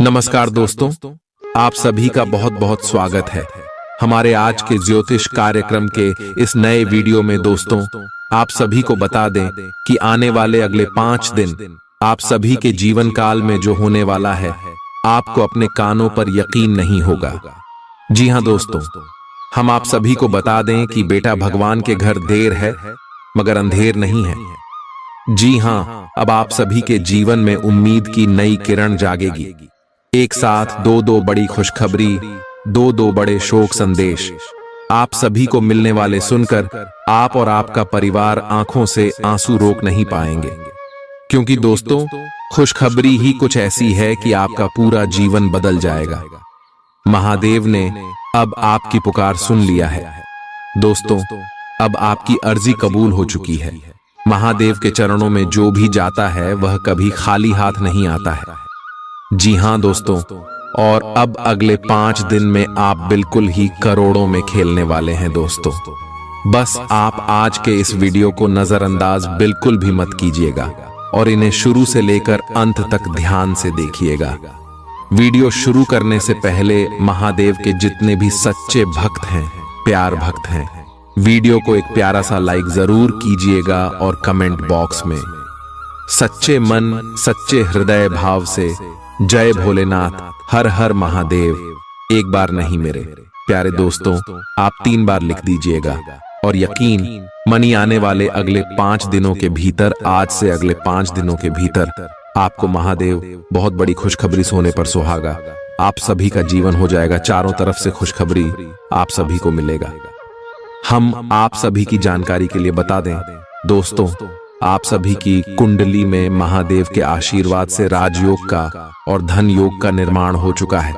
नमस्कार दोस्तों, आप सभी का बहुत बहुत स्वागत है हमारे आज के ज्योतिष कार्यक्रम के इस नए वीडियो में। दोस्तों, आप सभी को बता दें कि आने वाले अगले 5 दिन आप सभी के जीवन काल में जो होने वाला है, आपको अपने कानों पर यकीन नहीं होगा। जी हां दोस्तों, हम आप सभी को बता दें कि बेटा भगवान के घर देर है मगर अंधेर नहीं है। जी हां, अब आप सभी के जीवन में उम्मीद की नई किरण जागेगी। एक साथ दो बड़ी खुशखबरी, दो बड़े शोक संदेश आप सभी को मिलने वाले सुनकर आप और आपका परिवार आंखों से आंसू रोक नहीं पाएंगे, क्योंकि दोस्तों खुशखबरी ही कुछ ऐसी है कि आपका पूरा जीवन बदल जाएगा। महादेव ने अब आपकी पुकार सुन लिया है। दोस्तों, अब आपकी अर्जी कबूल हो चुकी है। महादेव के चरणों में जो भी जाता है वह कभी खाली हाथ नहीं आता है। जी हां दोस्तों, और अब अगले 5 दिन में आप बिल्कुल ही करोड़ों में खेलने वाले हैं। दोस्तों, बस आप आज के इस वीडियो को नजरअंदाज बिल्कुल भी मत कीजिएगा और इन्हें शुरू से लेकर अंत तक ध्यान से देखिएगा। वीडियो शुरू करने से पहले महादेव के जितने भी सच्चे भक्त हैं, प्यार भक्त हैं, वीडियो को एक प्यारा सा लाइक जरूर कीजिएगा और कमेंट बॉक्स में सच्चे मन सच्चे हृदय भाव से जय भोलेनाथ, हर हर महादेव एक बार नहीं मेरे प्यारे दोस्तों, आप 3 बार लिख दीजिएगा। और यकीन मनी आने वाले अगले 5 दिनों के भीतर, आज से अगले 5 दिनों के भीतर आपको महादेव बहुत बड़ी खुशखबरी सोने पर सुहागा। आप सभी का जीवन हो जाएगा, चारों तरफ से खुशखबरी आप सभी को मिलेगा। हम आप सभी की जानकारी के लिए बता दें दोस्तों, आप सभी की कुंडली में महादेव के आशीर्वाद से राजयोग का और धन योग का निर्माण हो चुका है,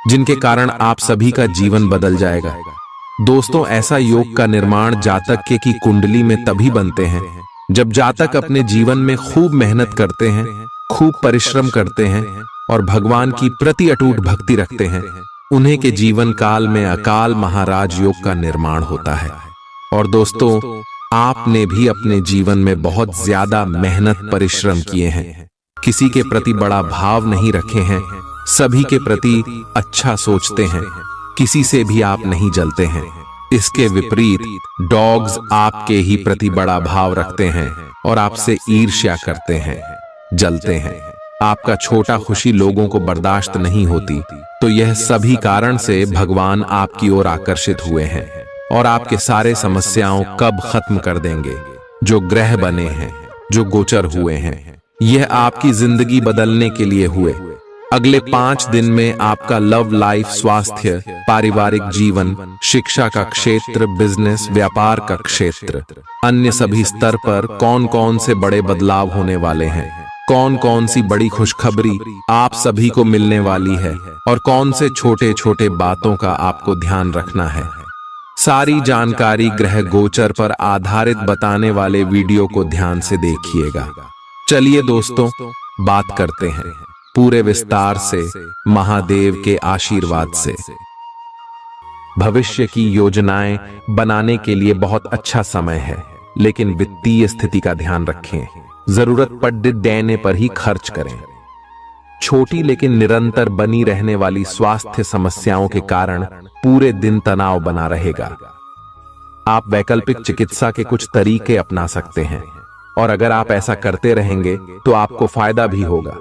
जिनके कारण आप सभी का जीवन बदल जाएगा। दोस्तों, ऐसा योग का निर्माण जातक के की कुंडली में तभी बनते हैं जब जातक अपने जीवन में खूब मेहनत करते हैं, खूब परिश्रम करते हैं और भगवान की प्रति अटूट भक्ति रखते हैं। उन्हीं के जीवन काल में अकाल महाराज योग का निर्माण होता है। और दोस्तों, आपने भी अपने जीवन में बहुत ज्यादा मेहनत परिश्रम किए हैं, किसी के प्रति बड़ा भाव नहीं रखे हैं, सभी के प्रति अच्छा सोचते हैं, किसी से भी आप नहीं जलते हैं। इसके विपरीत डॉग्स आपके ही प्रति बड़ा भाव रखते हैं और आपसे ईर्ष्या करते हैं, जलते हैं। आपका छोटा खुशी लोगों को बर्दाश्त नहीं होती, तो यह सभी कारण से भगवान आपकी ओर आकर्षित हुए हैं और आपके सारे समस्याओं कब खत्म कर देंगे। जो ग्रह बने हैं, जो गोचर हुए हैं, यह आपकी जिंदगी बदलने के लिए हुए। अगले 5 दिन में आपका लव लाइफ, स्वास्थ्य, पारिवारिक जीवन, शिक्षा का क्षेत्र, बिजनेस, व्यापार का क्षेत्र, अन्य सभी स्तर पर कौन कौन से बड़े बदलाव होने वाले हैं, कौन कौन सी बड़ी खुशखबरी आप सभी को मिलने वाली है और कौन से छोटे छोटे बातों का आपको ध्यान रखना है। सारी जानकारी ग्रह गोचर पर आधारित बताने वाले वीडियो को ध्यान से देखिएगा। चलिए दोस्तों, बात करते हैं पूरे विस्तार से महादेव के आशीर्वाद से। भविष्य की योजनाएं बनाने के लिए बहुत अच्छा समय है, लेकिन वित्तीय स्थिति का ध्यान रखें। जरूरत पड़ने पर ही खर्च करें। छोटी लेकिन निरंतर बनी रहने वाली स्वास्थ्य समस्याओं के कारण पूरे दिन तनाव बना रहेगा। आप वैकल्पिक चिकित्सा के कुछ तरीके अपना सकते हैं और अगर आप ऐसा करते रहेंगे तो आपको फायदा भी होगा।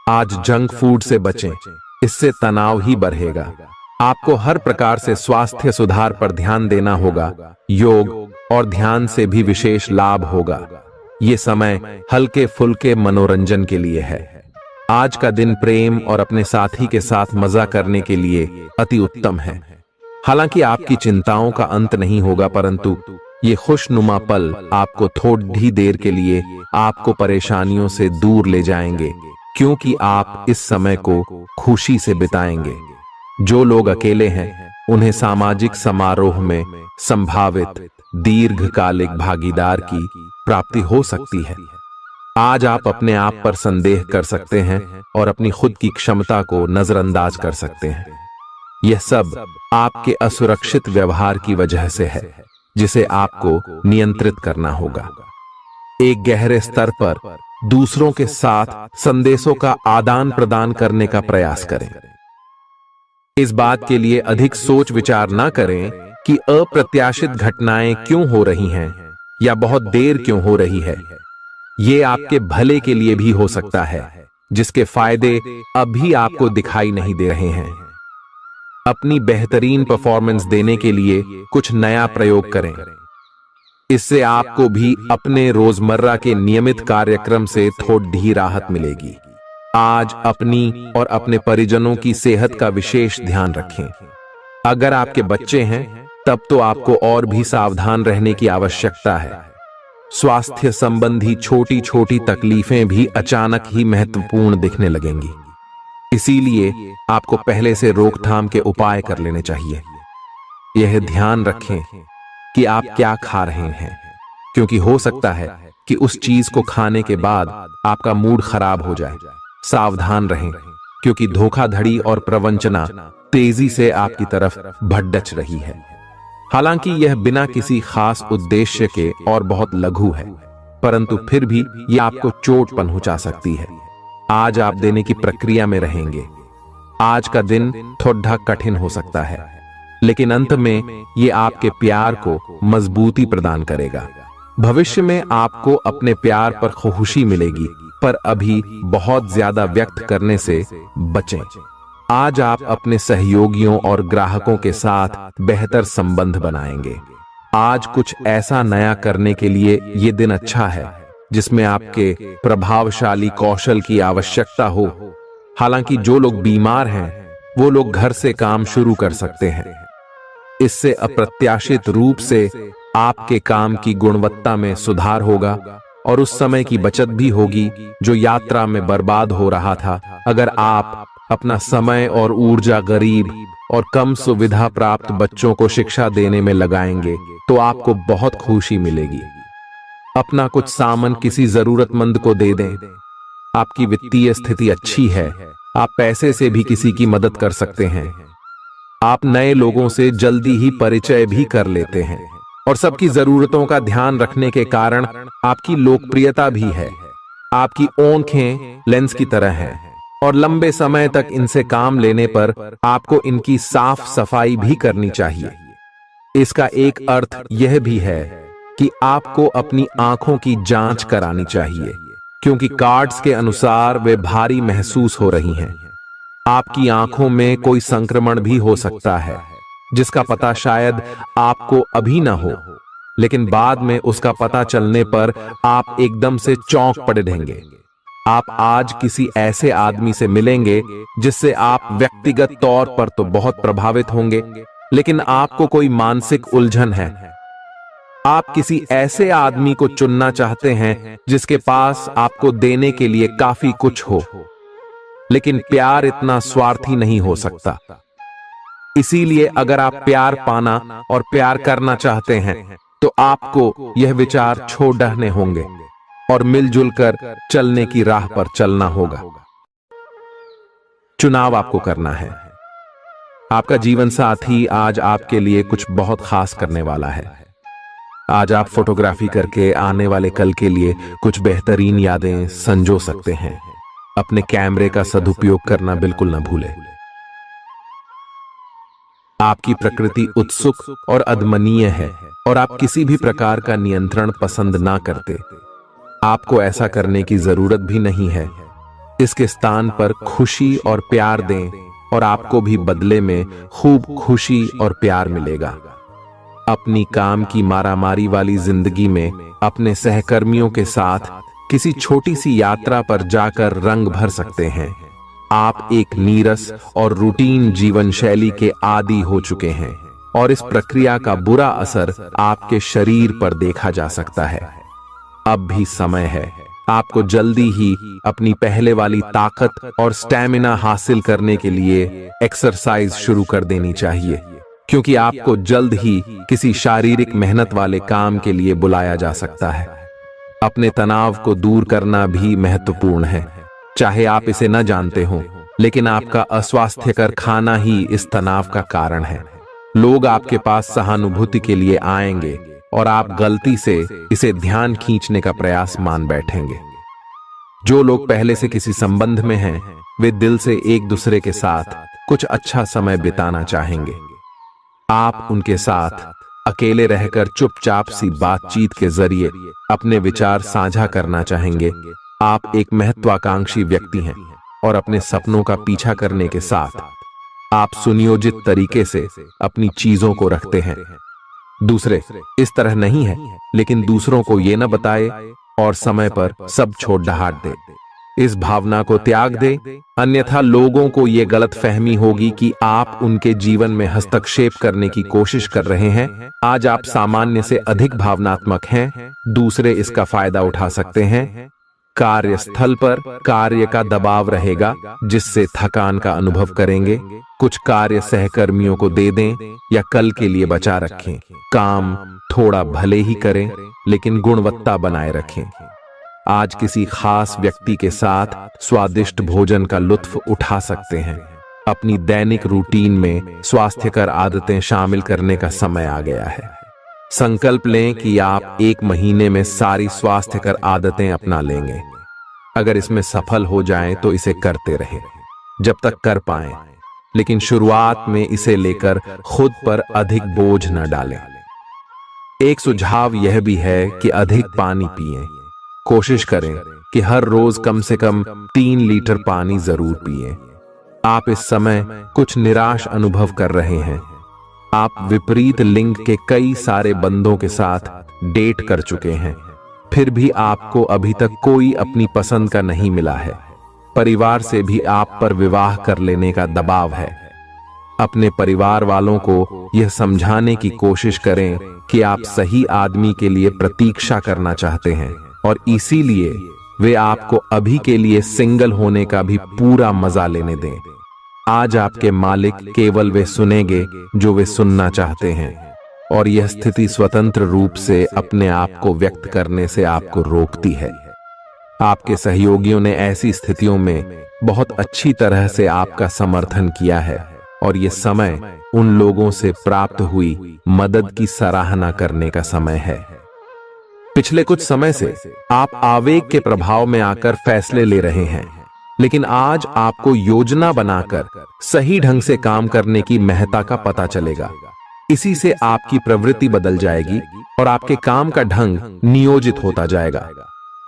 आज जंक फूड से बचें, इससे तनाव ही बढ़ेगा। आपको हर प्रकार से स्वास्थ्य सुधार पर ध्यान देना होगा। योग और ध्यान से भी विशेष लाभ होगा। ये समय हल्के फुल्के मनोरंजन के लिए है। आज का दिन प्रेम और अपने साथी के साथ मजा करने के लिए अति उत्तम है। हालांकि आपकी चिंताओं का अंत नहीं होगा, परंतु ये खुशनुमा पल आपको थोड़ी देर के लिए आपको परेशानियों से दूर ले जाएंगे, क्योंकि आप इस समय को खुशी से बिताएंगे। जो लोग अकेले हैं, उन्हें सामाजिक समारोह में संभावित दीर्घकालिक भागीदार की प्राप्ति हो सकती है। आज आप अपने आप पर संदेह कर सकते हैं और अपनी खुद की क्षमता को नजरअंदाज कर सकते हैं। यह सब आपके असुरक्षित व्यवहार की वजह से है, जिसे आपको नियंत्रित करना होगा। एक गहरे स्तर पर दूसरों के साथ संदेशों का आदान प्रदान करने का प्रयास करें। इस बात के लिए अधिक सोच विचार ना करें कि अप्रत्याशित घटनाएं क्यों हो रही हैं या बहुत देर क्यों हो रही है। ये आपके भले के लिए भी हो सकता है, जिसके फायदे अभी आपको दिखाई नहीं दे रहे हैं। अपनी बेहतरीन परफॉर्मेंस देने के लिए कुछ नया प्रयोग करें। इससे आपको भी अपने रोजमर्रा के नियमित कार्यक्रम से थोड़ी राहत मिलेगी। आज अपनी और अपने परिजनों की सेहत का विशेष ध्यान रखें। अगर आपके बच्चे हैं तब तो आपको और भी सावधान रहने की आवश्यकता है। स्वास्थ्य संबंधी छोटी छोटी तकलीफें भी अचानक ही महत्वपूर्ण दिखने लगेंगी। इसीलिए आपको पहले से रोकथाम के उपाय कर लेने चाहिए। यह ध्यान रखें कि आप क्या खा रहे हैं, क्योंकि हो सकता है कि उस चीज को खाने के बाद आपका मूड खराब हो जाए। सावधान रहें, क्योंकि धोखाधड़ी और प्रवंचना तेजी से आपकी तरफ भड़क रही है। हालांकि यह बिना किसी खास उद्देश्य के और बहुत लघु है, परंतु फिर भी यह आपको चोट पहुंचा सकती है। आज आप देने की प्रक्रिया में रहेंगे। आज का दिन थोड़ा कठिन हो सकता है, लेकिन अंत में यह आपके प्यार को मजबूती प्रदान करेगा। भविष्य में आपको अपने प्यार पर खुशी मिलेगी, पर अभी बहुत ज्यादा व्यक्त करने से बचें। आज आप अपने सहयोगियों और ग्राहकों के साथ बेहतर संबंध बनाएंगे। आज कुछ ऐसा नया करने के लिए ये दिन अच्छा है जिसमें आपके प्रभावशाली कौशल की आवश्यकता हो। हालांकि जो लोग बीमार हैं वो लोग घर से काम शुरू कर सकते हैं। इससे अप्रत्याशित रूप से आपके काम की गुणवत्ता में सुधार होगा और उस समय की बचत भी होगी जो यात्रा में बर्बाद हो रहा था। अगर आप अपना समय और ऊर्जा गरीब और कम सुविधा प्राप्त बच्चों को शिक्षा देने में लगाएंगे तो आपको बहुत खुशी मिलेगी। अपना कुछ सामान किसी जरूरतमंद को दे दें। आपकी वित्तीय स्थिति अच्छी है, आप पैसे से भी किसी की मदद कर सकते हैं। आप नए लोगों से जल्दी ही परिचय भी कर लेते हैं और सबकी जरूरतों का ध्यान रखने के कारण आपकी लोकप्रियता भी है। आपकी आंखें लेंस की तरह हैं और लंबे समय तक इनसे काम लेने पर आपको इनकी साफ सफाई भी करनी चाहिए। इसका एक अर्थ यह भी है कि आपको अपनी आंखों की जांच करानी चाहिए, क्योंकि कार्ड्स के अनुसार वे भारी महसूस हो रही हैं। आपकी आंखों में कोई संक्रमण भी हो सकता है, जिसका पता शायद आपको अभी ना हो, लेकिन बाद में उसका पता चलने पर आप एकदम से चौंक पड़े रहेंगे। आप आज किसी ऐसे आदमी से मिलेंगे जिससे आप व्यक्तिगत तौर पर तो बहुत प्रभावित होंगे, लेकिन आपको कोई मानसिक उलझन है। आप किसी ऐसे आदमी को चुनना चाहते हैं जिसके पास आपको देने के लिए काफी कुछ हो, लेकिन प्यार इतना स्वार्थी नहीं हो सकता। इसीलिए अगर आप प्यार पाना और प्यार करना चाहते हैं तो आपको यह विचार छोड़ देने होंगे और मिलजुल कर चलने की राह पर चलना होगा। चुनाव आपको करना है। आपका जीवन साथी आज आपके लिए कुछ बहुत खास करने वाला है। आज आप फोटोग्राफी करके आने वाले कल के लिए कुछ बेहतरीन यादें संजो सकते हैं। अपने कैमरे का सदुपयोग करना बिल्कुल न भूलें। आपकी प्रकृति उत्सुक और अदमनीय है और आप किसी भी प्रकार का नियंत्रण पसंद ना करते। आपको ऐसा करने की जरूरत भी नहीं है। इसके स्थान पर खुशी और प्यार दें और आपको भी बदले में खूब खुशी और प्यार मिलेगा। अपनी काम की मारामारी वाली जिंदगी में अपने सहकर्मियों के साथ किसी छोटी सी यात्रा पर जाकर रंग भर सकते हैं। आप एक नीरस और रूटीन जीवन शैली के आदी हो चुके हैं और इस प्रक्रिया का बुरा असर आपके शरीर पर देखा जा सकता है। अब भी समय है। आपको जल्दी ही अपनी पहले वाली ताकत और स्टैमिना हासिल करने के लिए एक्सरसाइज शुरू कर देनी चाहिए, क्योंकि आपको जल्द ही किसी शारीरिक मेहनत वाले काम के लिए बुलाया जा सकता है। अपने तनाव को दूर करना भी महत्वपूर्ण है, चाहे आप इसे न जानते हो, लेकिन आपका अस्वास्थ्यकर खाना ही इस तनाव का कारण है। लोग आपके पास सहानुभूति के लिए आएंगे और आप गलती से इसे ध्यान खींचने का प्रयास मान बैठेंगे। जो लोग पहले से किसी संबंध में हैं, वे दिल से एक दूसरे के साथ कुछ अच्छा समय बिताना चाहेंगे। आप उनके साथ अकेले रहकर चुपचाप सी बातचीत के जरिए अपने विचार साझा करना चाहेंगे। आप एक महत्वाकांक्षी व्यक्ति हैं और अपने सपनों का पीछा करने के साथ आप सुनियोजित तरीके से अपनी चीजों को रखते हैं। दूसरे इस तरह नहीं है, लेकिन दूसरों को ये न बताए और समय पर सब छोड़ डहाट दे। इस भावना को त्याग दे, अन्यथा लोगों को ये गलत फहमी होगी कि आप उनके जीवन में हस्तक्षेप करने की कोशिश कर रहे हैं। आज आप सामान्य से अधिक भावनात्मक हैं, दूसरे इसका फायदा उठा सकते हैं। कार्यस्थल पर कार्य का दबाव रहेगा, जिससे थकान का अनुभव करेंगे। कुछ कार्य सहकर्मियों को दे दें या कल के लिए बचा रखें। काम थोड़ा भले ही करें, लेकिन गुणवत्ता बनाए रखें। आज किसी खास व्यक्ति के साथ स्वादिष्ट भोजन का लुत्फ उठा सकते हैं। अपनी दैनिक रूटीन में स्वास्थ्यकर आदतें शामिल करने का समय आ गया है। संकल्प लें कि आप 1 महीने में सारी स्वास्थ्यकर आदतें अपना लेंगे। अगर इसमें सफल हो जाएं तो इसे करते रहें जब तक कर पाएं, लेकिन शुरुआत में इसे लेकर खुद पर अधिक बोझ न डालें। एक सुझाव यह भी है कि अधिक पानी पिएं। कोशिश करें कि हर रोज कम से कम 3 लीटर पानी जरूर पिएं। आप इस समय कुछ निराश अनुभव कर रहे हैं। आप विपरीत लिंग के कई सारे बंदों के साथ डेट कर चुके हैं, फिर भी आपको अभी तक कोई अपनी पसंद का नहीं मिला है। परिवार से भी आप पर विवाह कर लेने का दबाव है। अपने परिवार वालों को यह समझाने की कोशिश करें कि आप सही आदमी के लिए प्रतीक्षा करना चाहते हैं और इसीलिए वे आपको अभी के लिए सिंगल होने का भी पूरा मजा लेने दें। आज आपके मालिक केवल वे सुनेंगे जो वे सुनना चाहते हैं, और यह स्थिति स्वतंत्र रूप से अपने आप को व्यक्त करने से आपको रोकती है। आपके सहयोगियों ने ऐसी स्थितियों में बहुत अच्छी तरह से आपका समर्थन किया है, और यह समय उन लोगों से प्राप्त हुई मदद की सराहना करने का समय है। पिछले कुछ समय से आप आवेग के प्रभाव में आकर फैसले ले रहे हैं, लेकिन आज आपको योजना बनाकर सही ढंग से काम करने की महत्ता का पता चलेगा। इसी से आपकी प्रवृत्ति बदल जाएगी और आपके काम का ढंग नियोजित होता जाएगा।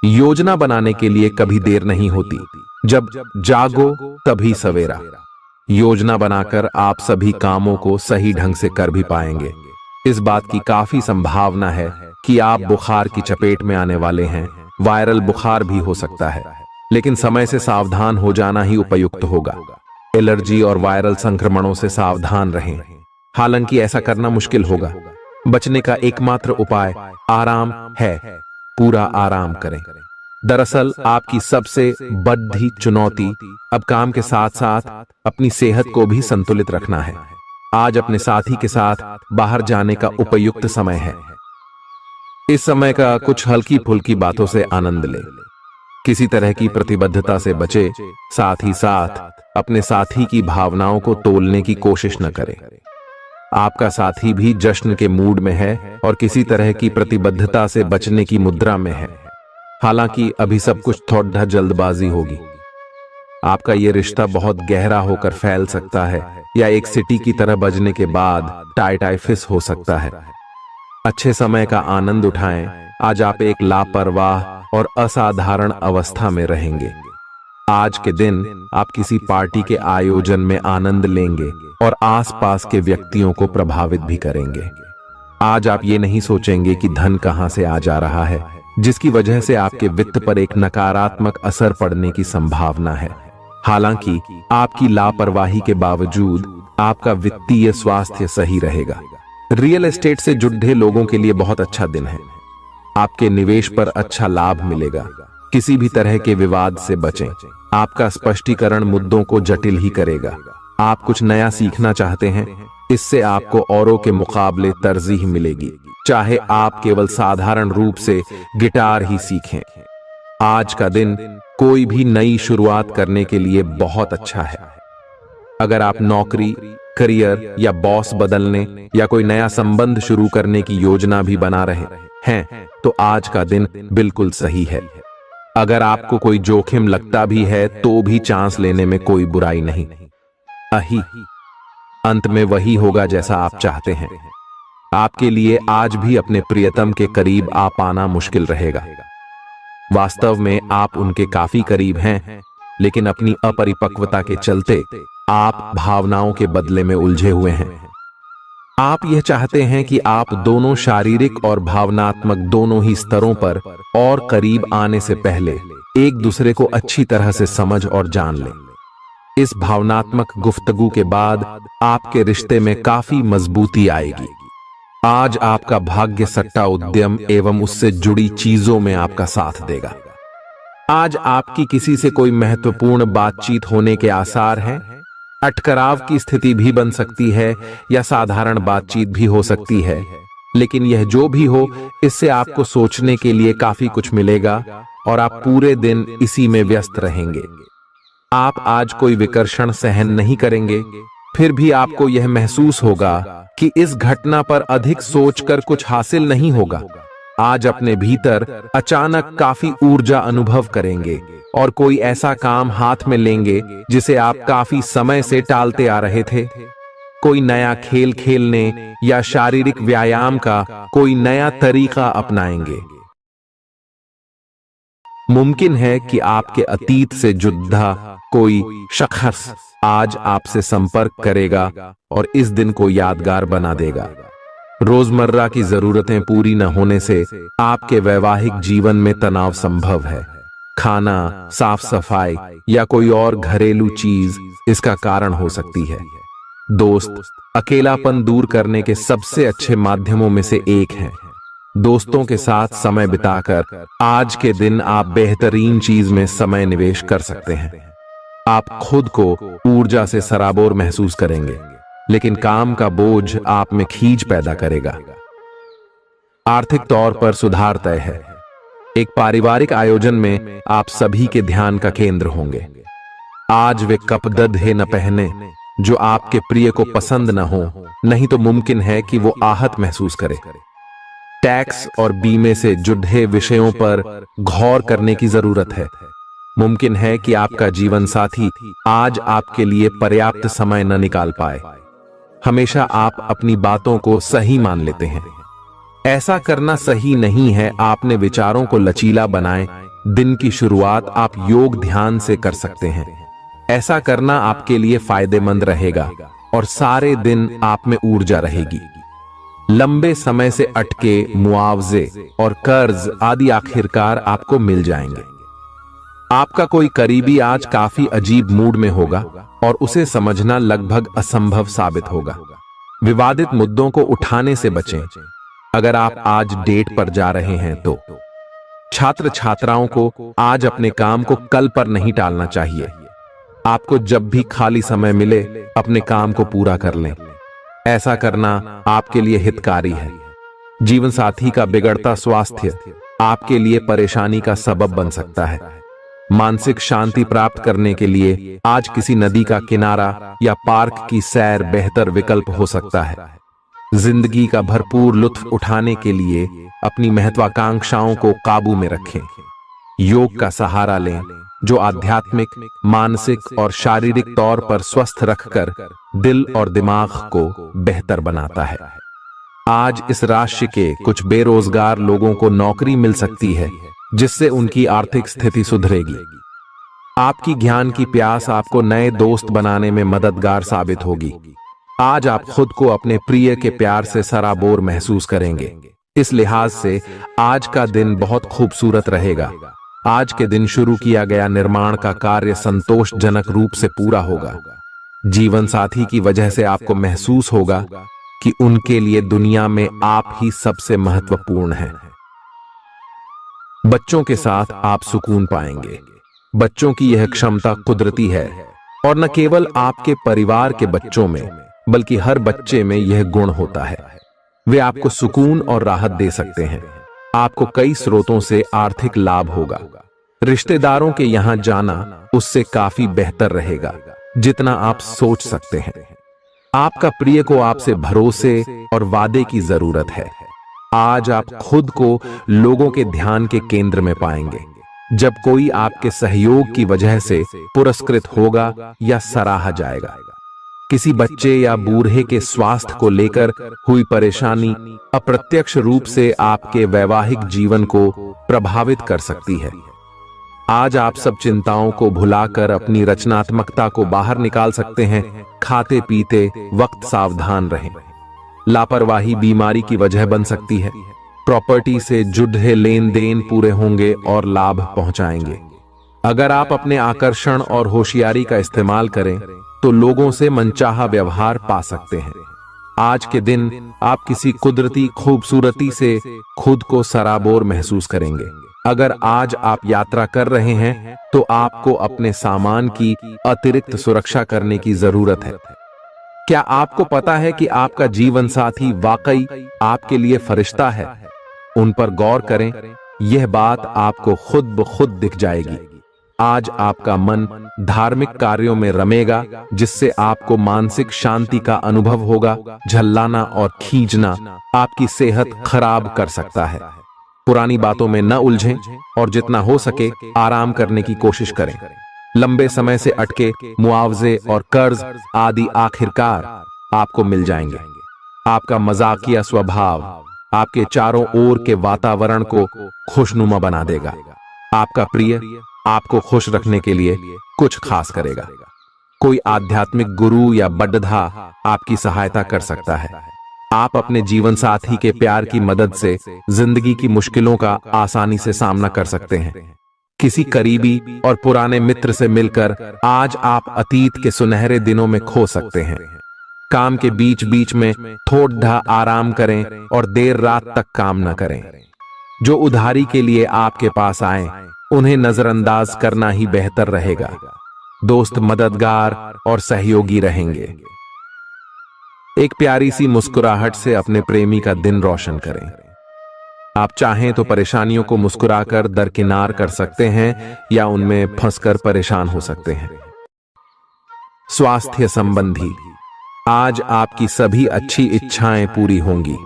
योजना बनाने के लिए कभी देर नहीं होती, जब जागो तभी सवेरा। योजना बनाकर आप सभी कामों को सही ढंग से कर भी पाएंगे। इस बात की काफी संभावना है कि आप बुखार की चपेट में आने वाले हैं। वायरल बुखार भी हो सकता है, लेकिन समय से सावधान हो जाना ही उपयुक्त होगा। एलर्जी और वायरल संक्रमणों से सावधान रहें। हालांकि ऐसा करना मुश्किल होगा। बचने का एकमात्र उपाय आराम है। पूरा आराम करें। दरअसल आपकी सबसे बड़ी चुनौती अब काम के साथ साथ अपनी सेहत को भी संतुलित रखना है। आज अपने साथी के साथ बाहर जाने का उपयुक्त समय है। इस समय का कुछ हल्की फुल्की बातों से आनंद लें। किसी तरह की प्रतिबद्धता से बचे, साथ ही साथ अपने साथी की भावनाओं को तोलने की कोशिश न करें। आपका साथी भी जश्न के मूड में है और किसी तरह की प्रतिबद्धता से बचने की मुद्रा में है। हालांकि अभी सब कुछ थोड़ा जल्दबाजी होगी। आपका यह रिश्ता बहुत गहरा होकर फैल सकता है, या एक सिटी की तरह बजने के बाद टाइफिस हो सकता है। अच्छे समय का आनंद उठाएं। आज आप एक लापरवाह और असाधारण अवस्था में रहेंगे। आज के दिन आप किसी पार्टी के आयोजन में आनंद लेंगे और आसपास के व्यक्तियों को प्रभावित भी करेंगे। आज आप ये नहीं सोचेंगे कि धन कहां से आ जा रहा है, जिसकी वजह से आपके वित्त पर एक नकारात्मक असर पड़ने की संभावना है। हालांकि आपकी लापरवाही के बावजूद आपका वित्तीय स्वास्थ्य सही रहेगा। रियल एस्टेट से जुड़े लोगों के लिए बहुत अच्छा दिन है। आपके निवेश पर अच्छा लाभ मिलेगा। किसी भी तरह के विवाद से बचें। आपका स्पष्टीकरण मुद्दों को जटिल ही करेगा। आप कुछ नया सीखना चाहते हैं, इससे आपको औरों के मुकाबले तरजीह मिलेगी, चाहे आप केवल साधारण रूप से गिटार ही सीखें। आज का दिन कोई भी नई शुरुआत करने के लिए बहुत अच्छा है। अगर आप नौकरी, करियर या बॉस बदलने या कोई नया संबंध शुरू करने की योजना भी बना रहे हैं, तो आज का दिन बिल्कुल सही है। अगर आपको कोई जोखिम लगता भी है तो भी चांस लेने में कोई बुराई नहीं। अही अंत में वही होगा जैसा आप चाहते हैं। आपके लिए आज भी अपने प्रियतम के करीब आ पाना मुश्किल रहेगा। वास्तव में आप उनके काफी करीब हैं, लेकिन अपनी अपरिपक्वता के चलते आप भावनाओं के बदले में उलझे हुए हैं। आप यह चाहते हैं कि आप दोनों शारीरिक और भावनात्मक दोनों ही स्तरों पर और करीब आने से पहले एक दूसरे को अच्छी तरह से समझ और जान लें। इस भावनात्मक गुफ्तगू के बाद आपके रिश्ते में काफी मजबूती आएगी। आज आपका भाग्य सट्टा उद्यम एवं उससे जुड़ी चीजों में आपका साथ देगा। आज आपकी किसी से कोई महत्वपूर्ण बातचीत होने के आसार हैं। अटकराव की स्थिति भी बन सकती है या साधारण बातचीत भी हो सकती है, लेकिन यह जो भी हो, इससे आपको सोचने के लिए काफी कुछ मिलेगा और आप पूरे दिन इसी में व्यस्त रहेंगे। आप आज कोई विकर्षण सहन नहीं करेंगे, फिर भी आपको यह महसूस होगा कि इस घटना पर अधिक सोचकर कुछ हासिल नहीं होगा। आज अपने भीतर अचानक काफी ऊर्जा अनुभव करेंगे और कोई ऐसा काम हाथ में लेंगे जिसे आप काफी समय से टालते आ रहे थे। कोई नया खेल खेलने या शारीरिक व्यायाम का कोई नया तरीका अपनाएंगे। मुमकिन है कि आपके अतीत से जुड़ा कोई शख्स आज आपसे संपर्क करेगा और इस दिन को यादगार बना देगा। रोजमर्रा की जरूरतें पूरी न होने से आपके वैवाहिक जीवन में तनाव संभव है। खाना, साफ सफाई या कोई और घरेलू चीज इसका कारण हो सकती है। दोस्त अकेलापन दूर करने के सबसे अच्छे माध्यमों में से एक है। दोस्तों के साथ समय बिताकर आज के दिन आप बेहतरीन चीज में समय निवेश कर सकते हैं। आप खुद को ऊर्जा से सराबोर महसूस करेंगे, लेकिन काम का बोझ आप में खींच पैदा करेगा। आर्थिक तौर पर सुधार तय है। एक पारिवारिक आयोजन में आप सभी के ध्यान का केंद्र होंगे। आज वे कपड़े न पहने जो आपके प्रिय को पसंद न हो, नहीं तो मुमकिन है कि वो आहत महसूस करे। टैक्स और बीमे से जुड़े विषयों पर गौर करने की जरूरत है। मुमकिन है कि आपका जीवन साथी आज आपके लिए पर्याप्त समय न निकाल पाए। हमेशा आप अपनी बातों को सही मान लेते हैं। ऐसा करना सही नहीं है। आपने विचारों को लचीला बनाएं। दिन की शुरुआत आप योग ध्यान से कर सकते हैं। ऐसा करना आपके लिए फायदेमंद रहेगा और सारे दिन आप में ऊर्जा रहेगी। लंबे समय से अटके मुआवजे और कर्ज आदि आखिरकार आपको मिल जाएंगे। आपका कोई करीबी आज काफी अजीब मूड में होगा और उसे समझना लगभग असंभव साबित होगा। विवादित मुद्दों को उठाने से बचें। अगर आप आज डेट पर जा रहे हैं तो छात्र छात्राओं को आज अपने काम को कल पर नहीं टालना चाहिए। आपको जब भी खाली समय मिले अपने काम को पूरा कर लें। ऐसा करना आपके लिए हितकारी है। जीवन साथी का बिगड़ता स्वास्थ्य आपके लिए परेशानी का सबब बन सकता है। मानसिक शांति प्राप्त करने के लिए आज किसी नदी का किनारा या पार्क की सैर बेहतर विकल्प हो सकता है। जिंदगी का भरपूर लुत्फ उठाने के लिए अपनी महत्वाकांक्षाओं को काबू में रखें। योग का सहारा लें, जो आध्यात्मिक, मानसिक और शारीरिक तौर पर स्वस्थ रखकर दिल और दिमाग को बेहतर बनाता है। आज इस राशि के कुछ बेरोजगार लोगों को नौकरी मिल सकती है, जिससे उनकी आर्थिक स्थिति सुधरेगी। आपकी ज्ञान की प्यास आपको नए दोस्त बनाने में मददगार साबित होगी। आज आप खुद को अपने प्रिय के प्यार से सराबोर महसूस करेंगे। इस लिहाज से आज का दिन बहुत खूबसूरत रहेगा। आज के दिन शुरू किया गया निर्माण का कार्य संतोषजनक रूप से पूरा होगा। जीवन साथी की वजह से आपको महसूस होगा कि उनके लिए दुनिया में आप ही सबसे महत्वपूर्ण हैं। बच्चों के साथ आप सुकून पाएंगे। बच्चों की यह क्षमता कुदरती है और न केवल आपके परिवार के बच्चों में बल्कि हर बच्चे में यह गुण होता है। वे आपको सुकून और राहत दे सकते हैं। आपको कई स्रोतों से आर्थिक लाभ होगा। रिश्तेदारों के यहां जाना उससे काफी बेहतर रहेगा जितना आप सोच सकते हैं। आपका प्रिय को आपसे भरोसे और वादे की जरूरत है। आज आप खुद को लोगों के ध्यान के केंद्र में पाएंगे। जब कोई आपके सहयोग की वजह से पुरस्कृत होगा या सराहा जाएगा। किसी बच्चे या बूढ़े के स्वास्थ्य को लेकर हुई परेशानी अप्रत्यक्ष रूप से आपके वैवाहिक जीवन को प्रभावित कर सकती है। आज आप सब चिंताओं को भुलाकर अपनी रचनात्मकता को बाहर निकाल सकते हैं। खाते पीते वक्त सावधान रहें। लापरवाही बीमारी की वजह बन सकती है। प्रॉपर्टी से जुड़े लेन देन पूरे होंगे और लाभ पहुंचाएंगे। अगर आप अपने आकर्षण और होशियारी का इस्तेमाल करें तो लोगों से मनचाहा व्यवहार पा सकते हैं। आज के दिन आप किसी कुदरती खूबसूरती से खुद को सराबोर महसूस करेंगे। अगर आज आप यात्रा कर रहे हैं तो आपको अपने सामान की अतिरिक्त सुरक्षा करने की जरूरत है। क्या आपको पता है कि आपका जीवन साथी वाकई आपके लिए फरिश्ता है? उन पर गौर करें, यह बात आपको खुद ब खुद दिख जाएगी। आज आपका मन धार्मिक कार्यों में रमेगा, जिससे आपको मानसिक शांति का अनुभव होगा। झल्लाना और खींचना आपकी सेहत खराब कर सकता है। पुरानी बातों में न उलझें और जितना हो सके आराम करने की कोशिश करें। लंबे समय से अटके मुआवजे और कर्ज आदि आखिरकार आपको मिल जाएंगे। आपका मजाकिया स्वभाव आपके चारों ओर के वातावरण को खुशनुमा बना देगा। आपका प्रिय आपको खुश रखने के लिए कुछ खास करेगा। कोई आध्यात्मिक गुरु या बड्ढा आपकी सहायता कर सकता है। आप अपने जीवन साथी के प्यार की मदद से जिंदगी की मुश्किलों का आसानी से सामना कर सकते हैं। किसी करीबी और पुराने मित्र से मिलकर आज आप अतीत के सुनहरे दिनों में खो सकते हैं। काम के बीच बीच में थोड़ा आराम करें और देर रात तक काम न करें। जो उधारी के लिए आपके पास आए उन्हें नजरअंदाज करना ही बेहतर रहेगा। दोस्त मददगार और सहयोगी रहेंगे। एक प्यारी सी मुस्कुराहट से अपने प्रेमी का दिन रोशन करें। आप चाहें तो परेशानियों को मुस्कुराकर दरकिनार कर सकते हैं या उनमें फंसकर परेशान हो सकते हैं। स्वास्थ्य संबंधी आज आपकी सभी अच्छी इच्छाएं पूरी होंगी।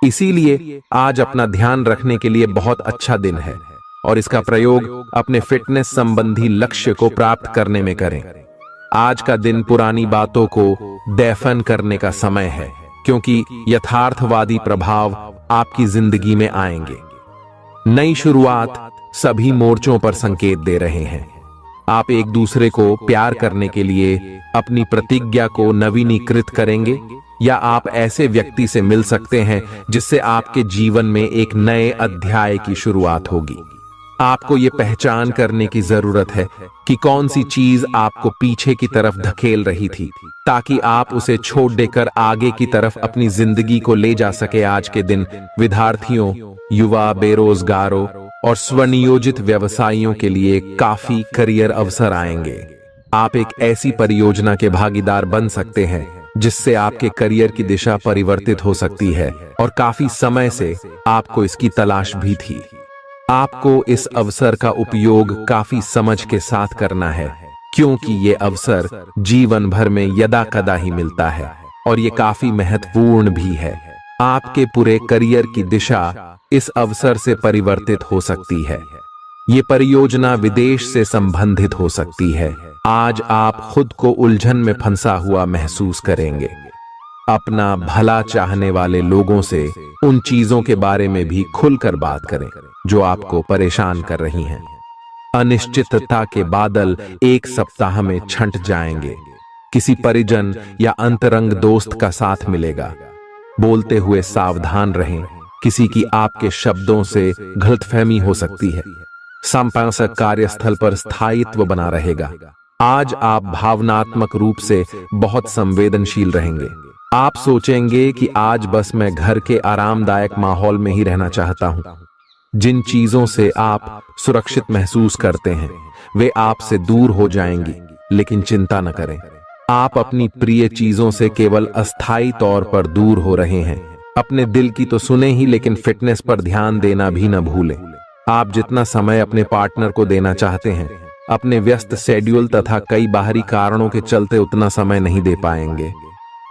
इसीलिए आज अपना ध्यान रखने के लिए बहुत अच्छा दिन है और इसका प्रयोग अपने फिटनेस संबंधी लक्ष्य को प्राप्त करने में करें। आज का दिन पुरानी बातों को दफन करने का समय है, क्योंकि यथार्थवादी प्रभाव आपकी जिंदगी में आएंगे। नई शुरुआत सभी मोर्चों पर संकेत दे रहे हैं। आप एक दूसरे को प्यार करने के लिए अपनी प्रतिज्ञा को नवीनीकृत करेंगे या आप ऐसे व्यक्ति से मिल सकते हैं जिससे आपके जीवन में एक नए अध्याय की शुरुआत होगी। आपको ये पहचान करने की जरूरत है कि कौन सी चीज आपको पीछे की तरफ धकेल रही थी, ताकि आप उसे छोड़ देकर आगे की तरफ अपनी जिंदगी को ले जा सके। आज के दिन विद्यार्थियों, युवा, बेरोजगारों और स्वनियोजित व्यवसायियों के लिए काफी करियर अवसर आएंगे। आप एक ऐसी परियोजना के भागीदार बन सकते हैं जिससे आपके करियर की दिशा परिवर्तित हो सकती है और काफी समय से आपको इसकी तलाश भी थी। आपको इस अवसर का उपयोग काफी समझ के साथ करना है, क्योंकि ये अवसर जीवन भर में यदा कदा ही मिलता है और ये काफी महत्वपूर्ण भी है। आपके पूरे करियर की दिशा इस अवसर से परिवर्तित हो सकती है। ये परियोजना विदेश से संबंधित हो सकती है। आज आप खुद को उलझन में फंसा हुआ महसूस करेंगे। अपना भला चाहने वाले लोगों से उन चीजों के बारे में भी खुलकर बात करें जो आपको परेशान कर रही हैं। अनिश्चितता के बादल एक सप्ताह में छंट जाएंगे। किसी परिजन या अंतरंग दोस्त का साथ मिलेगा। बोलते हुए सावधान रहें, किसी की आपके शब्दों से गलतफहमी हो सकती है। संपादक कार्यस्थल पर स्थायित्व बना रहेगा। आज आप भावनात्मक रूप से बहुत संवेदनशील रहेंगे। आप सोचेंगे कि आज बस मैं घर के आरामदायक माहौल में ही रहना चाहता हूं। जिन चीजों से आप सुरक्षित महसूस करते हैं वे आपसे दूर हो जाएंगी, लेकिन चिंता न करें। आप अपनी प्रिय चीजों से केवल अस्थायी तौर पर दूर हो रहे हैं। अपने दिल की तो सुने ही, लेकिन फिटनेस पर ध्यान देना भी न भूलें। आप जितना समय अपने पार्टनर को देना चाहते हैं, अपने व्यस्त शेड्यूल तथा कई बाहरी कारणों के चलते उतना समय नहीं दे पाएंगे।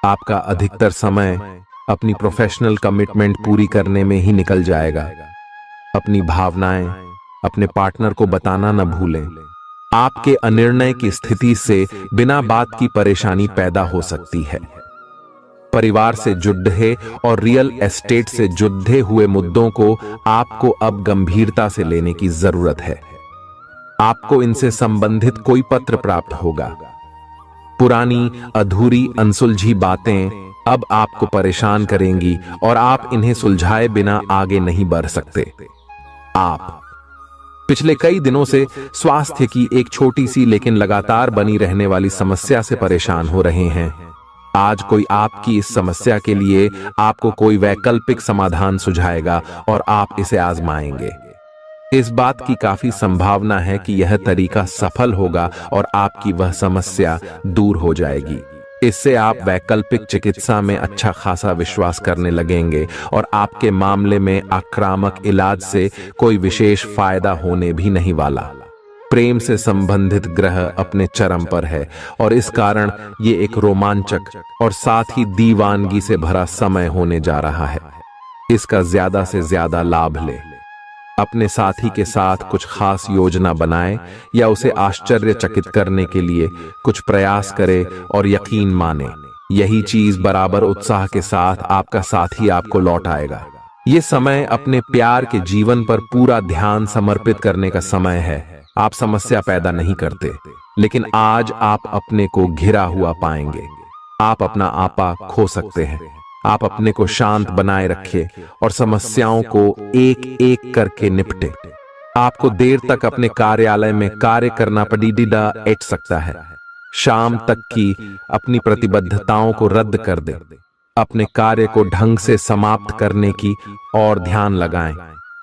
आपका अधिकतर समय अपनी प्रोफेशनल कमिटमेंट पूरी करने में ही निकल जाएगा। अपनी भावनाएं, अपने पार्टनर को बताना न भूलें। आपके अनिर्णय की स्थिति से बिना बात की परेशानी पैदा हो सकती है। परिवार से जुड़े और रियल एस्टेट से जुड़े हुए मुद्दों को आपको अब गंभीरता से लेने की जरूरत है। आपको इनसे संबंधित कोई पत्र प्राप्त होगा। पुरानी अधूरी अनसुलझी बातें अब आपको परेशान करेंगी और आप इन्हें सुलझाए बिना आगे नहीं बढ़ सकते। आप पिछले कई दिनों से स्वास्थ्य की एक छोटी सी लेकिन लगातार बनी रहने वाली समस्या से परेशान हो रहे हैं। आज कोई आपकी इस समस्या के लिए आपको कोई वैकल्पिक समाधान सुझाएगा और आप इसे आजमाएंगे। इस बात की काफी संभावना है कि यह तरीका सफल होगा और आपकी वह समस्या दूर हो जाएगी। इससे आप वैकल्पिक चिकित्सा में अच्छा खासा विश्वास करने लगेंगे और आपके मामले में आक्रामक इलाज से कोई विशेष फायदा होने भी नहीं वाला। प्रेम से संबंधित ग्रह अपने चरम पर है और इस कारण ये एक रोमांचक और साथ ही दीवानगी से भरा समय होने जा रहा है। इसका ज्यादा से ज्यादा लाभ ले। अपने साथी के साथ कुछ खास योजना बनाएं या उसे आश्चर्यचकित करने के लिए कुछ प्रयास करें और यकीन माने यही चीज बराबर उत्साह के साथ आपका साथी आपको लौट आएगा। ये समय अपने प्यार के जीवन पर पूरा ध्यान समर्पित करने का समय है। आप समस्या पैदा नहीं करते, लेकिन आज आप अपने को घिरा हुआ पाएंगे। आप अपना आपा खो सकते हैं। आप अपने को शांत बनाए रखें और समस्याओं को एक एक करके निपटे। आपको देर तक अपने कार्यालय में कार्य करना पड़ सकता है। शाम तक की अपनी प्रतिबद्धताओं को रद्द कर दे। अपने कार्य को ढंग से समाप्त करने की और ध्यान लगाएं।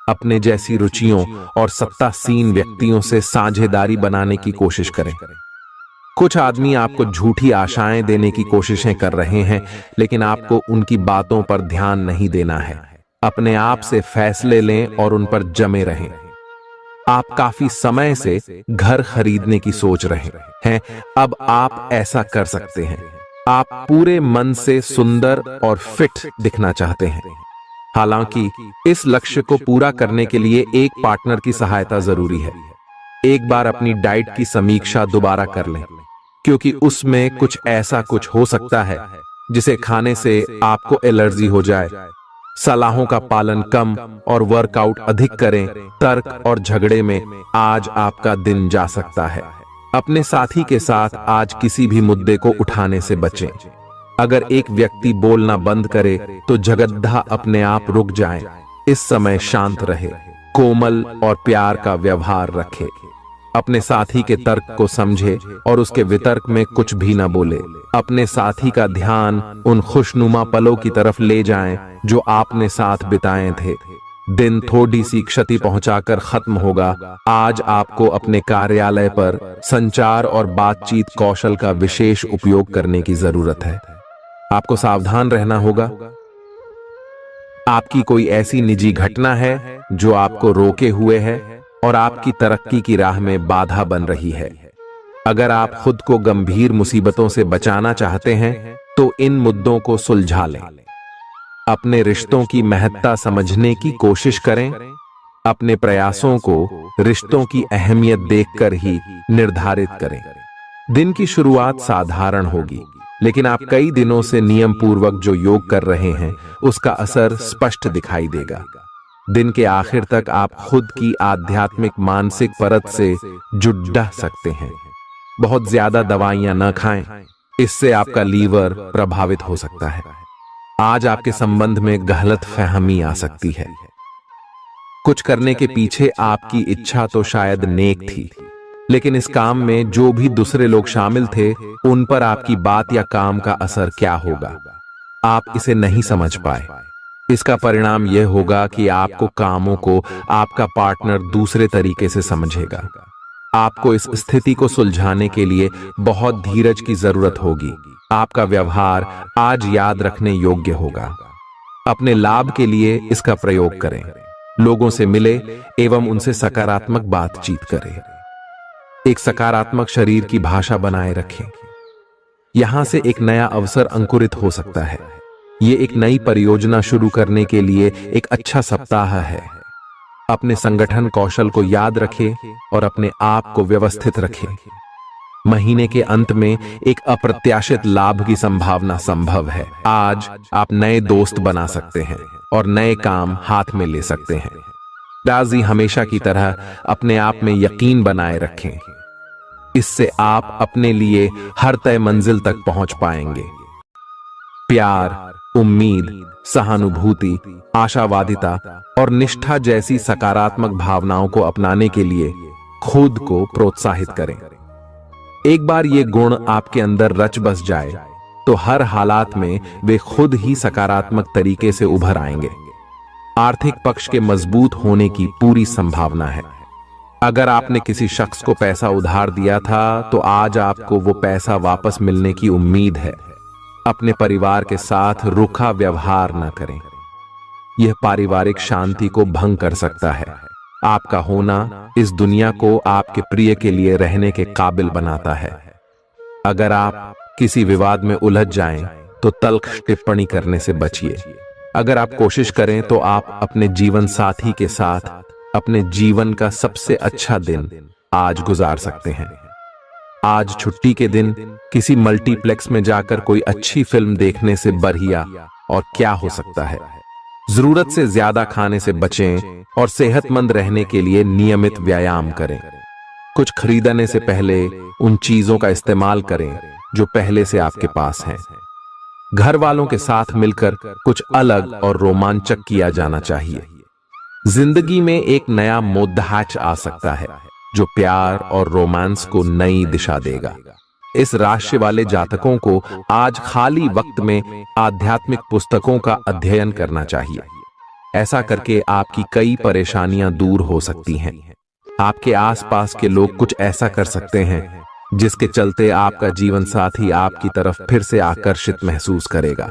अपने जैसी रुचियों और सत्तासीन व्यक्तियों से साझेदारी बनाने की कोशिश करें। कुछ आदमी आपको झूठी आशाएं देने की कोशिशें कर रहे हैं, लेकिन आपको उनकी बातों पर ध्यान नहीं देना है। अपने आप से फैसले लें और उन पर जमे रहें। आप काफी समय से घर खरीदने की सोच रहे हैं, अब आप ऐसा कर सकते हैं। आप पूरे मन से सुंदर और फिट दिखना चाहते हैं। हालांकि इस लक्ष्य को पूरा करने के लिए एक पार्टनर की सहायता जरूरी है। एक बार अपनी डाइट की समीक्षा दोबारा कर लें, क्योंकि उसमें कुछ ऐसा कुछ हो सकता है जिसे खाने से आपको एलर्जी हो जाए। सलाहों का पालन कम और वर्कआउट अधिक करें। तर्क और झगड़े में आज आपका दिन जा सकता है। अपने साथी के साथ आज किसी भी मुद्दे को उठाने से बचें। अगर एक व्यक्ति बोलना बंद करे तो जगद्धा अपने आप रुक जाए। इस समय शांत रहे, कोमल और प्यार का व्यवहार रखे। अपने साथी के तर्क को समझे और उसके वितर्क में कुछ भी न बोले। अपने साथी का ध्यान उन खुशनुमा पलों की तरफ ले जाएं जो आपने साथ बिताए थे। दिन थोड़ी सी क्षति पहुंचाकर खत्म होगा। आज आपको अपने कार्यालय पर संचार और बातचीत कौशल का विशेष उपयोग करने की जरूरत है। आपको सावधान रहना होगा। आपकी कोई ऐसी निजी घटना है जो आपको रोके हुए है और आपकी तरक्की की राह में बाधा बन रही है। अगर आप खुद को गंभीर मुसीबतों से बचाना चाहते हैं तो इन मुद्दों को सुलझा लें। अपने रिश्तों की महत्ता समझने की कोशिश करें। अपने प्रयासों को रिश्तों की अहमियत देखकर ही निर्धारित करें। दिन की शुरुआत साधारण होगी, लेकिन आप कई दिनों से नियम पूर्वक जो योग कर रहे हैं उसका असर स्पष्ट दिखाई देगा। दिन के आखिर तक आप खुद की आध्यात्मिक मानसिक परत से जुड़ सकते हैं। बहुत ज्यादा दवाइयां न खाएं, इससे आपका लीवर प्रभावित हो सकता है। आज आपके संबंध में गलत फहमी आ सकती है। कुछ करने के पीछे आपकी इच्छा तो शायद नेक थी, लेकिन इस काम में जो भी दूसरे लोग शामिल थे उन पर आपकी बात या काम का असर क्या होगा, आप इसे नहीं समझ पाए। इसका परिणाम यह होगा कि आपको कामों को आपका पार्टनर दूसरे तरीके से समझेगा। आपको इस स्थिति को सुलझाने के लिए बहुत धीरज की जरूरत होगी। आपका व्यवहार आज याद रखने योग्य होगा। अपने लाभ के लिए इसका प्रयोग करें। लोगों से मिले एवं उनसे सकारात्मक बातचीत करें। एक सकारात्मक शरीर की भाषा बनाए रखें। यहां से एक नया अवसर अंकुरित हो सकता है। ये एक नई परियोजना शुरू करने के लिए एक अच्छा सप्ताह है। अपने संगठन कौशल को याद रखें और अपने आप को व्यवस्थित रखें। महीने के अंत में एक अप्रत्याशित लाभ की संभावना संभव है। आज आप नए दोस्त बना सकते हैं और नए काम हाथ में ले सकते हैं। राजी हमेशा की तरह अपने आप में यकीन बनाए रखें। इससे आप अपने लिए हर तय मंजिल तक पहुंच पाएंगे। प्यार, उम्मीद, सहानुभूति, आशावादिता और निष्ठा जैसी सकारात्मक भावनाओं को अपनाने के लिए खुद को प्रोत्साहित करें। एक बार ये गुण आपके अंदर रच बस जाए तो हर हालात में वे खुद ही सकारात्मक तरीके से उभर आएंगे। आर्थिक पक्ष के मजबूत होने की पूरी संभावना है। अगर आपने किसी शख्स को पैसा उधार दिया था तो आज आपको वो पैसा वापस मिलने की उम्मीद है। अपने परिवार के साथ रूखा व्यवहार न करें, यह पारिवारिक शांति को भंग कर सकता है। आपका होना इस दुनिया को आपके प्रिय के लिए रहने के काबिल बनाता है। अगर आप किसी विवाद में उलझ जाएं तो तल्ख टिप्पणी करने से बचिए। अगर आप कोशिश करें तो आप अपने जीवन साथी के साथ अपने जीवन का सबसे अच्छा दिन आज गुजार सकते हैं। आज छुट्टी के दिन किसी मल्टीप्लेक्स में जाकर कोई अच्छी फिल्म देखने से बढ़िया और क्या हो सकता है। जरूरत से ज्यादा खाने से बचें और सेहतमंद रहने के लिए नियमित व्यायाम करें। कुछ खरीदने से पहले उन चीजों का इस्तेमाल करें जो पहले से आपके पास हैं। घर वालों के साथ मिलकर कुछ अलग और रोमांचक किया जाना चाहिए। जिंदगी में एक नया मोद्दाच आ सकता है जो प्यार और रोमांस को नई दिशा देगा। इस राशि वाले जातकों को आज खाली वक्त में आध्यात्मिक पुस्तकों का अध्ययन करना चाहिए। ऐसा करके आपकी कई परेशानियां दूर हो सकती हैं। आपके आसपास के लोग कुछ ऐसा कर सकते हैं जिसके चलते आपका जीवन साथी आपकी तरफ फिर से आकर्षित महसूस करेगा।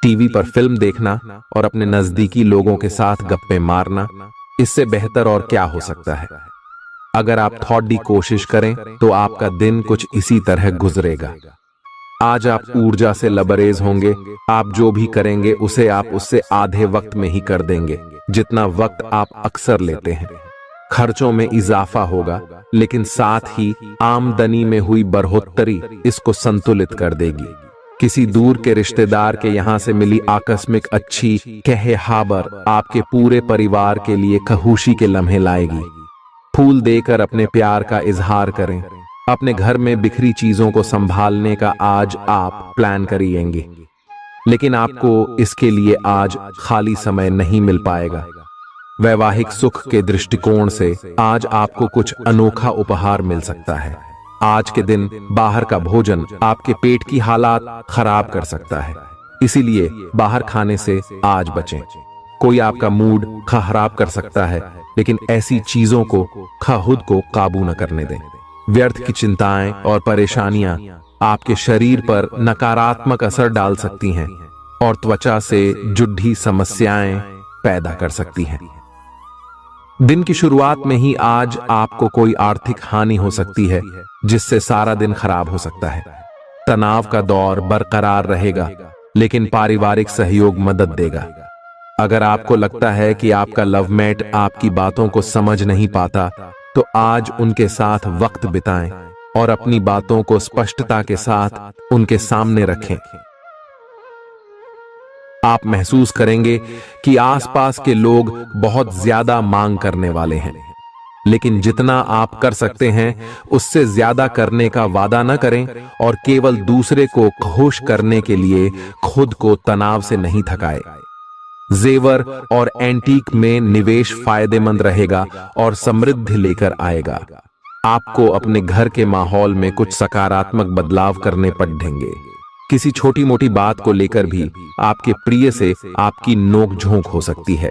टीवी पर फिल्म देखना और अपने नजदीकी लोगों के साथ गप्पे मारना, इससे बेहतर और क्या हो सकता है। अगर आप थोड़ी कोशिश करें तो आपका दिन कुछ इसी तरह गुजरेगा। आज आप ऊर्जा से लबरेज होंगे। आप जो भी करेंगे उसे आप उससे आधे वक्त में ही कर देंगे जितना वक्त आप अक्सर लेते हैं। खर्चों में इजाफा होगा, लेकिन साथ ही आमदनी में हुई बढ़ोतरी इसको संतुलित कर देगी। किसी दूर के रिश्तेदार के यहां से मिली आकस्मिक अच्छी खबर आपके पूरे परिवार के लिए खुशी के लम्हे लाएगी। फूल देकर अपने प्यार का इजहार करें। अपने घर में बिखरी चीजों को संभालने का आज आप प्लान करिएंगे, लेकिन आपको इसके लिए आज खाली समय नहीं मिल पाएगा। वैवाहिक सुख के दृष्टिकोण से आज आपको कुछ अनोखा उपहार मिल सकता है। आज के दिन बाहर का भोजन आपके पेट की हालात खराब कर सकता है, इसीलिए बाहर खाने से आज बचें। कोई आपका मूड खराब कर सकता है, लेकिन ऐसी चीजों को खुद को काबू न करने दें। व्यर्थ की चिंताएं और परेशानियां आपके शरीर पर नकारात्मक असर डाल सकती हैं और त्वचा से जुड़ी समस्याएं पैदा कर सकती हैं। दिन की शुरुआत में ही आज आपको कोई आर्थिक हानि हो सकती है, जिससे सारा दिन खराब हो सकता है। तनाव का दौर बरकरार रहेगा, लेकिन पारिवारिक सहयोग मदद देगा। अगर आपको लगता है कि आपका लवमेट आपकी बातों को समझ नहीं पाता, तो आज उनके साथ वक्त बिताएं और अपनी बातों को स्पष्टता के साथ उनके सामने रखें। आप महसूस करेंगे कि आसपास के लोग बहुत ज्यादा मांग करने वाले हैं, लेकिन जितना आप कर सकते हैं उससे ज्यादा करने का वादा न करें और केवल दूसरे को खुश करने के लिए खुद को तनाव से नहीं थकाएं। जेवर और एंटीक में निवेश फायदेमंद रहेगा और समृद्धि लेकर आएगा। आपको अपने घर के माहौल में कुछ सकारात्मक बदलाव करने पड़ेंगे। किसी छोटी मोटी बात को लेकर भी आपके प्रिय से आपकी नोक झोंक हो सकती है।